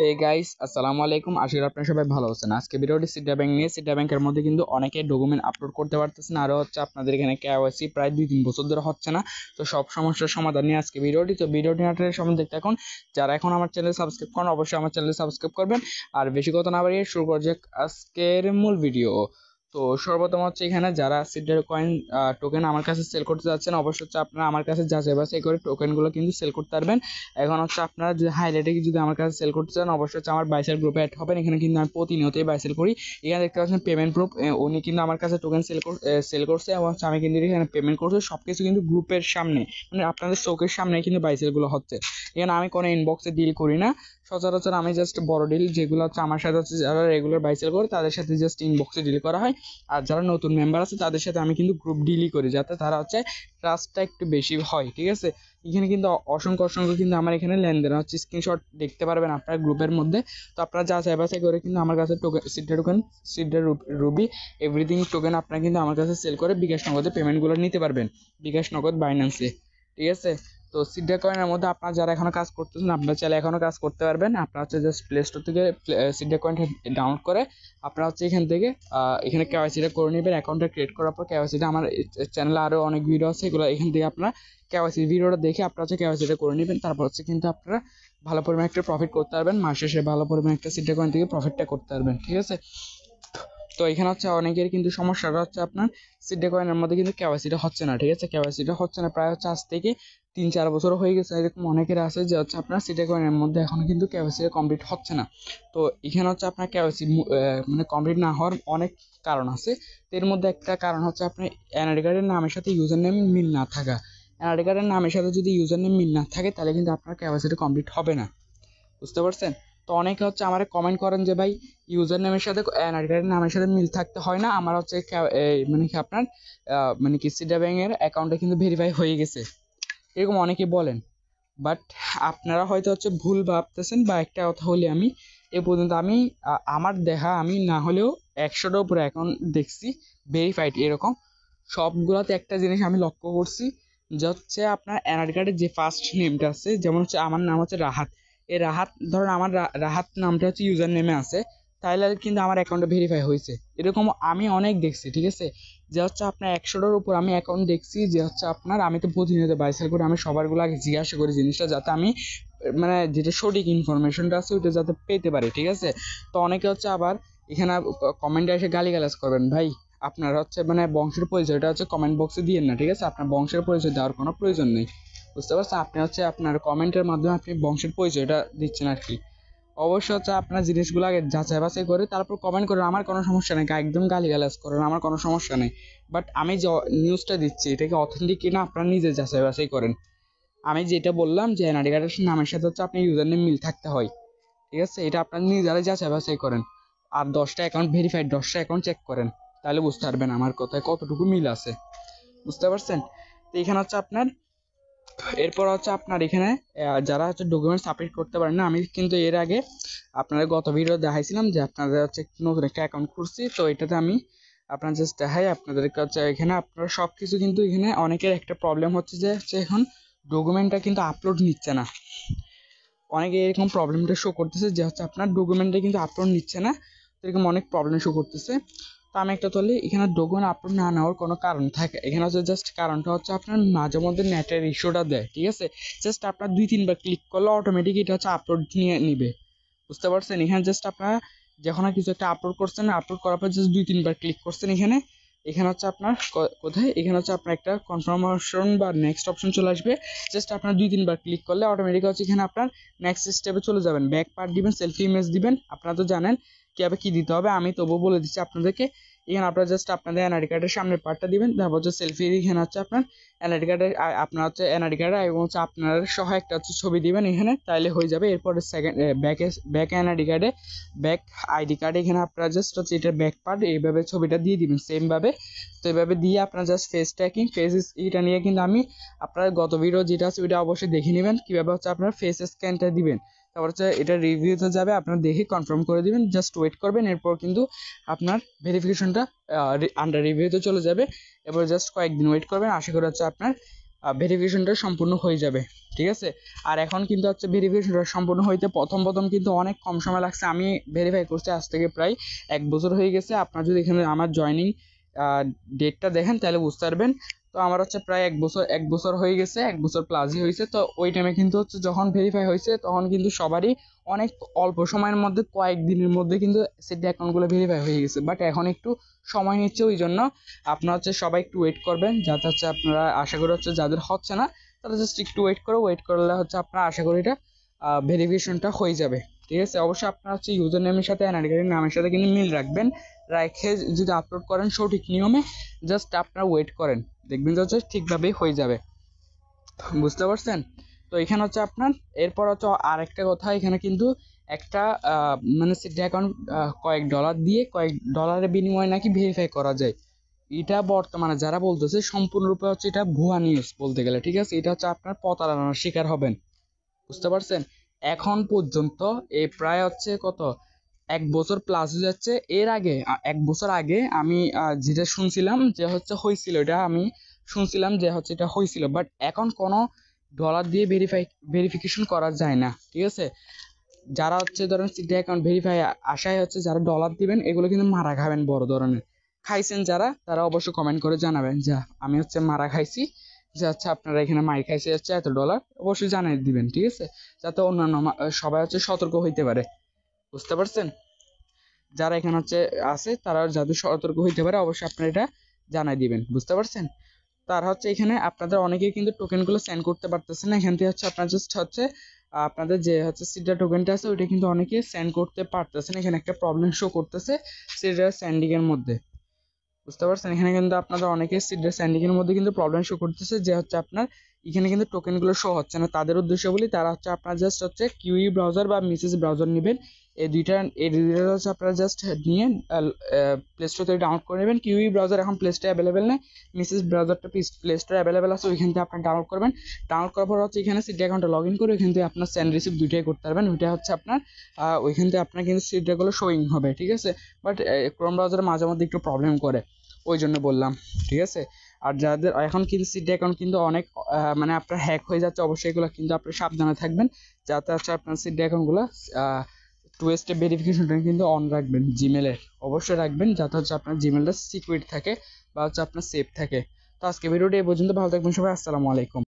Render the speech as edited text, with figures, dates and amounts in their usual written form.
Hey guys, আসসালামু আলাইকুম। আশা করি আপনারা সবাই ভালো আছেন। আজকে ভিডিওটি সিডা ব্যাংক নিয়ে। সিডা ব্যাংকের মধ্যে কিন্তু অনেকে ডকুমেন্ট আপলোড করতে পারতেছেন, আরও হচ্ছে আপনাদের এখানে কেওয়াইসি প্রায় 2-3 বছর ধরে হচ্ছে না। তো সব সমস্যার সমাধান নিয়ে আজকে ভিডিওটি। তো ভিডিওটি নাটার সময় দেখতে এখন যারা এখন আমার চ্যানেল সাবস্ক্রাইব করেন, অবশ্যই আমার চ্যানেল সাবস্ক্রাইব করবেন। আর বেশি কথা না বাড়িয়ে শুরু করা যাক আজকের মূল ভিডিও। তো সর্বপ্রথম হচ্ছে এখানে যারা সিডার কয়েন টোকেন আমার কাছে সেল করতে যাচ্ছেন, অবশ্যই হচ্ছে আপনারা আমার কাছে যাচাই বাছাই করে টোকেনগুলো কিন্তু সেল করতে পারবেন। এখন হচ্ছে আপনারা যদি হাইলাইটে যদি আমার কাছে সেল করতে চান, অবশ্যই হচ্ছে আমার বাইসেল গ্রুপে অ্যাড হবেন। এখানে কিন্তু আমি প্রতিনিয়তই বাইসেল করি। এখানে দেখতে পাচ্ছেন পেমেন্ট প্রুফ, উনি কিন্তু আমার কাছে টোকেন সেল করছে এবং হচ্ছে আমি কিন্তু এখানে পেমেন্ট করছি। সব কিছু কিন্তু গ্রুপের সামনে, মানে আপনাদের চোখের সামনে কিন্তু বাইসেলগুলো হচ্ছে। এখানে আমি কোনো ইনবক্সে ডিল করি না। সচরাচর আমি জাস্ট বড় ডিল যেগুলো হচ্ছে আমার সাথে হচ্ছে যারা রেগুলার বাইসেল করে তাদের সাথে জাস্ট ইনবক্সে ডিল করা হয়। আর যারা নতুন মেম্বার আছে তাদের সাথে আমি কিন্তু গ্রুপ ডিলই করি, যাতে তারা হচ্ছে ট্রাস্টটা একটু বেশি হয়। ঠিক আছে, এখানে কিন্তু অসংখ্য অসংখ্য কিন্তু আমার এখানে লেনদেন হচ্ছে, স্ক্রিনশট দেখতে পারবেন আপনার গ্রুপের মধ্যে। তো আপনারা যাচাই বাছাই করে কিন্তু আমার কাছে টোকেন সিডা রুবি এভরিথিং টোকেন আপনারা কিন্তু আমার কাছে সেল করে বিকাশ নগদে পেমেন্টগুলো নিতে পারবেন, বিকাশ নগদ বাইন্যান্সে। ঠিক আছে, তো সিডা কয়েনের মধ্যে আপনারা যারা এখনো কাজ করতেছেন, আপনারা চাইলে এখনো কাজ করতে পারবেন। আপনারা হচ্ছে জাস্ট প্লে স্টোর থেকে সিডা কয়েনটা ডাউনলোড করে আপনারা হচ্ছে এখান থেকে এখানে কেওয়াইসিটা করে নেবেন। অ্যাকাউন্টটা ক্রিয়েট করার পর কেওয়াইসিটা আমার চ্যানেলে আরও অনেক ভিডিও আছে, এগুলো এখান থেকে আপনারা কেওয়াইসি ভিডিওটা দেখে আপনারা হচ্ছে কেওয়াইসিটা করে নেবেন। তারপর হচ্ছে কিন্তু আপনারা ভালো পরিমাণে একটা প্রফিট করতে পারবেন, মাস শেষে ভালো পরিমাণে একটা সিডা কয়েন থেকে প্রফিটটা করতে পারবেন। ঠিক আছে, তো এখানে হচ্ছে অনেকের কিন্তু সমস্যাটা হচ্ছে আপনার সিডা কয়েনের মধ্যে কিন্তু কেওয়াইসিটা হচ্ছে না। ঠিক আছে, কেওয়াইসিটা হচ্ছে না প্রায় হচ্ছে আজ থেকে 3-4 বছর হয়ে গেছে। এরকম অনেকের আছে যে হচ্ছে আপনার সিডা কয়েনের মধ্যে এখনো কিন্তু কেওয়াইসিটা কমপ্লিট হচ্ছে না। তো এখানে হচ্ছে আপনার কেওয়াইসি মানে কমপ্লিট না হওয়ার অনেক কারণ আছে। এর মধ্যে একটা কারণ হচ্ছে আপনার এনআইডি কার্ডের নামের সাথে ইউজার নেম মিল না থাকা। এনআইডি কার্ডের নামের সাথে যদি ইউজার নেম মিল না থাকে তাহলে কিন্তু আপনার কেওয়াইসিটা কমপ্লিট হবে না। বুঝতে পারছেন? তো অনেকে হচ্ছে আমারে কমেন্ট করেন যে ভাই ইউজার নেমের সাথে এনআইডি কার্ডের নামের সাথে মিল থাকতে হয় না, আমার হচ্ছে মানে কি আপনার মানে কি সিডা ব্যাংকের অ্যাকাউন্টে কিন্তু ভেরিফাই হয়ে গেছে, এরকম অনেকে বলেন। বাট আপনারা হয়তো হচ্ছে ভুল ভাবতেছেন। বা একটা কথা বলি, আমি এ পর্যন্ত আমি আমার দেখা আমি না হলেও 100টার উপরে অ্যাকাউন্ট দেখছি ভেরিফাইড এরকম। সবগুলোতে একটা জিনিস আমি লক্ষ্য করছি, যে হচ্ছে আপনার এনআইডি কার্ডের যে ফার্স্ট নেমটা আছে, যেমন হচ্ছে আমার নাম হচ্ছে রাহাত। এই রাহাত, ধরুন আমার রাহাত নামটা হচ্ছে ইউজার নেমে আছে, তাহলে কিন্তু আমার অ্যাকাউন্টে ভেরিফাই হয়েছে। এরকম আমি অনেক দেখছি। ঠিক আছে, যে হচ্ছে আপনার 100টার উপর আমি অ্যাকাউন্ট দেখছি, যে হচ্ছে আপনার আমি তো প্রতিনিয়ত বাইসাইকেল করে আমি সবারগুলো আগে জিজ্ঞাসা করি জিনিসটা, যাতে আমি মানে যেটা সঠিক ইনফরমেশনটা আছে ওইটা যাতে পেতে পারি। ঠিক আছে, তো অনেকে হচ্ছে আবার এখানে কমেন্টে এসে গালিগালাজ করবেন, ভাই আপনার হচ্ছে মানে বংশের পরিচয়টা হচ্ছে কমেন্ট বক্সে দিয়েন না। ঠিক আছে, আপনার বংশের পরিচয় দেওয়ার কোনো প্রয়োজন নেই। বুঝতে পারছেন? আপনি হচ্ছে আপনার কমেন্টের মাধ্যমে আপনি বংশের পরিচয়টা দিচ্ছেন আর কি। অবশ্যই হচ্ছে আপনার জিনিসগুলো আগে যাচাই বাছাই করে তারপর কমেন্ট করেন, আমার কোনো সমস্যা নেই। একদম গালিগালাজ করেন, আমার কোনো সমস্যা নেই। বাট আমি যে নিউজটা দিচ্ছি এটা কি অথেন্টিক কিনা আপনারা নিজে যাচাই বাছাই করেন। আমি যেটা বললাম যে এনআইডি কার্ডের নামের সাথে হচ্ছে আপনি ইউজার নেম মিল থাকতে হয়। ঠিক আছে, এটা আপনার নিজেরাই যাচাই বাছাই করেন। আর 10টা অ্যাকাউন্ট ভেরিফাইড, 10টা অ্যাকাউন্ট চেক করেন, তাহলে বুঝতে পারবেন আমার কথায় কতটুকু মিল আছে। বুঝতে পারছেন? তো এখানে হচ্ছে আপনার এরপর হচ্ছে আপনার এখানে যারা হচ্ছে ডকুমেন্ট সাবমিট করতে পারেন না, আমি কিন্তু এর আগে আপনাদের গত ভিডিও দেখাইছিলাম যে আপনাদের হচ্ছে নতুন একটা অ্যাকাউন্ট খুলছি। তো এটাতে আমি আপনার জাস্ট দেখাই আপনাদের কাছে। এখানে আপনারা সব কিছু কিন্তু এখানে অনেকের একটা প্রবলেম হচ্ছে যে এখন ডকুমেন্টটা কিন্তু আপলোড নিচ্ছে না। অনেকে এরকম প্রবলেমটা শো করতেছে যে হচ্ছে আপনার ডকুমেন্টটা কিন্তু আপলোড নিচ্ছে না, এরকম অনেক প্রবলেম শো করতেছে। তো আমি একটা তাহলে এখানে ডকুমেন্ট আপলোড না নেওয়ার কোনো কারণ থাকে, এখানে হচ্ছে জাস্ট কারণটা হচ্ছে আপনার মাঝে মধ্যে নেটের ইস্যুটা দেয়। ঠিক আছে, জাস্ট আপনার 2-3 বার ক্লিক করলে অটোমেটিক এটা হচ্ছে আপলোড নিয়ে নিবে। বুঝতে পারছেন? এখানে জাস্ট আপনারা যখন কিছু একটা আপলোড করছেন, আপলোড করার পর জাস্ট 2-3 বার ক্লিক করছেন এখানে, এখানে হচ্ছে আপনার কোথায় এখানে হচ্ছে আপনার একটা কনফার্মেশন বা নেক্সট অপশন চলে আসবে। জাস্ট আপনার 2-3 বার ক্লিক করলে অটোমেটিক হচ্ছে এখানে আপনার নেক্সট স্টেপে চলে যাবেন। ব্যাক পার্ট দিবেন, সেলফি ইমেজ দিবেন। আপনারা তো জানেন কীভাবে কী দিতে হবে, আমি তবুও বলে দিচ্ছি আপনাদেরকে। এখানে আপনারা জাস্ট আপনাদের এনআইডি কার্ডের সামনের পার্টটা দিবেন, তারপর হচ্ছে সেলফি, এখানে হচ্ছে আপনার এনআইডি কার্ডের আপনার হচ্ছে এনআইডি কার্ড এবং হচ্ছে আপনার সহ একটা হচ্ছে ছবি দিবেন এখানে, তাইলে হয়ে যাবে। এরপরে সেকেন্ড ব্যাক এনআইডি কার্ডে ব্যাক আইডি কার্ডে এখানে আপনারা জাস্ট হচ্ছে এটার ব্যাক পার্ট এইভাবে ছবিটা দিয়ে দিবেন সেমভাবে। তো এইভাবে দিয়ে আপনার জাস্ট ফেস ট্র্যাকিং ফেস এটা নিয়ে কিন্তু আমি আপনার গত ভিডিও যেটা আছে ওইটা অবশ্যই দেখে নেবেন কীভাবে হচ্ছে আপনার ফেস স্ক্যানটা দিবেন। তারপর হচ্ছে এটা রিভিউতে যাবে, আপনারা দেখে কনফার্ম করে দিবেন, জাস্ট ওয়েট করবেন। এরপর কিন্তু আপনার ভেরিফিকেশনটা আন্ডার রিভিউতে চলে যাবে। এবার জাস্ট কয়েকদিন ওয়েট করবেন, আশা করি হচ্ছে আপনার ভেরিফিকেশনটা সম্পূর্ণ হয়ে যাবে, ঠিক আছে। আর এখন কিন্তু হচ্ছে ভেরিফিকেশনটা সম্পূর্ণ হইতে প্রথম কিন্তু অনেক কম সময় লাগছে। আমি ভেরিফাই করছি আজ থেকে প্রায় 1 বছর হয়ে গেছে। আপনারা যদি এখানে আমার জয়নিং ডেটটা দেখেন তাহলে বুঝতে পারবেন। তো আমার হচ্ছে প্রায় 1 বছর হয়ে গেছে, 1 বছর প্লাসই হয়েছে। তো ওই টাইমে কিন্তু হচ্ছে যখন ভেরিফাই হয়েছে তখন কিন্তু সবারই অনেক অল্প সময়ের মধ্যে, কয়েকদিনের মধ্যে কিন্তু সিডি অ্যাকাউন্টগুলো ভেরিফাই হয়ে গেছে। বাট এখন একটু সময় নিচ্ছে, ওই জন্য আপনারা হচ্ছে সবাই একটু ওয়েট করবেন, যাতে হচ্ছে আপনারা, আশা করি হচ্ছে যাদের হচ্ছে না তারা জাস্ট একটু ওয়েট করলে হচ্ছে আপনারা, আশা করি এটা ভেরিফিকেশনটা হয়ে যাবে, ঠিক আছে। অবশ্যই আপনারা হচ্ছে ইউজার নেমের সাথে এনআইডি কার্ডের নামের সাথে কিন্তু মিল রাখবেন, রেখে যদি আপলোড করেন সঠিক নিয়মে, জাস্ট আপনারা ওয়েট করেন, দেখবেন যে হচ্ছে ঠিকভাবেই হয়ে যাবে, বুঝতে পারছেন। তো এখানে হচ্ছে আপনার, এরপর হচ্ছে আরেকটা কথা, এখানে কিন্তু একটা মানে সিডি অ্যাকাউন্ট কয়েক ডলার দিয়ে, কয়েক ডলারের বিনিময়ে নাকি ভেরিফাই করা যায়। এটা বর্তমানে যারা বলতেছে সম্পূর্ণরূপে হচ্ছে এটা ভুয়া নিউজ বলতে গেলে, ঠিক আছে। এটা হচ্ছে আপনার প্রতারণার শিকার হবেন, বুঝতে পারছেন। এখন পর্যন্ত এই প্রায় হচ্ছে কত, 1 বছর প্লাস হয়ে যাচ্ছে। এর আগে 1 বছর আগে আমি যেটা শুনছিলাম যে হচ্ছে হয়েছিল, এটা আমি শুনছিলাম যে হচ্ছে এটা হয়েছিল, বাট এখন কোনো ডলার দিয়ে ভেরিফিকেশন করা যায় না, ঠিক আছে। যারা হচ্ছে ধরেন সিটি অ্যাকাউন্ট ভেরিফাই আশায় হচ্ছে যারা ডলার দিবেন, এগুলো কিন্তু মারা খাবেন বড় ধরনের। খাইছেন যারা, তারা অবশ্যই কমেন্ট করে জানাবেন যে আমি হচ্ছে মারা খাইছি, যে হচ্ছে আপনারা এখানে মার খাইছে হচ্ছে এত ডলার, অবশ্যই জানিয়ে দিবেন, ঠিক আছে, যাতে অন্যান্য সবাই হচ্ছে সতর্ক হইতে পারে, বুঝতে পারছেন। যারা এখানে হচ্ছে আছে তারা যাতে সতর্ক হইতে পারে, অবশ্যই আপনারা এটা জানাই দিবেন, বুঝতে পারছেন। তার হচ্ছে এখানে আপনাদের অনেকেই কিন্তু টোকেনগুলো সেন্ড করতে পারতেছেন না, এখান থেকে হচ্ছে আপনার জাস্ট হচ্ছে আপনাদের যে হচ্ছে সিডা টোকেনটা আছে ওইটা কিন্তু অনেকে সেন্ড করতে পারতেছেন। এখানে একটা প্রবলেম শো করতেছে সিডা সেন্ডিং এর মধ্যে, বুঝতে পারছেন। এখানে কিন্তু আপনাদের অনেকে সিডা সেন্ডিং এর মধ্যে কিন্তু প্রবলেম শো করতেছে, যে হচ্ছে আপনার এখানে কিন্তু টোকেনগুলো শো হচ্ছে না। তাদের উদ্দেশ্য বলি, তারা হচ্ছে আপনার জাস্ট হচ্ছে কিউই ব্রাউজার বা মিসেস ব্রাউজার নেবেন, এই দুইটা হচ্ছে আপনারা জাস্ট নিয়ে প্লে স্টোর থেকে ডাউনলোড করে নেবেন। কিউই ব্রাউজার এখন প্লে স্টোরে অ্যাভেলেবেল নেই, মিসেস ব্রাউজারটা প্লে স্টোরে অ্যাভেলেবেল আছে, ওইখান থেকে আপনার ডাউনলোড করবেন। ডাউনলোড করার পর হচ্ছে এখানে সিডি অ্যাকাউন্টে লগ ইন করে ওইখান থেকে আপনার সেন্ড রিসিভ দুইটাই করতে পারবেন। ওইটা হচ্ছে আপনার ওইখান থেকে আপনার কিন্তু সিডিগুলো শোয়িং হবে, ঠিক আছে। বাট ক্রোম ব্রাউজারে মাঝে মধ্যে একটু প্রবলেম করে, ওই জন্য বললাম, ঠিক আছে। আর যাদের এখন কিন্তু সিডি অ্যাকাউন্ট কিন্তু অনেক মানে আপনার হ্যাক হয়ে যাচ্ছে, অবশ্যই এগুলো কিন্তু আপনি সাবধানে থাকবেন, যাতে হচ্ছে আপনার সিডি অ্যাকাউন্টগুলো টু স্টেপ ভেরিফিকেশনটা কিন্তু অন রাখবেন, জিমেলের অবশ্যই রাখবেন, যাতে হচ্ছে আপনার জিমেলটা সিকিউর থাকে বা হচ্ছে আপনার সেফ থাকে। তো আজকে ভিডিওটি এই পর্যন্ত, ভালো থাকবেন সবাই, আসসালামু আলাইকুম।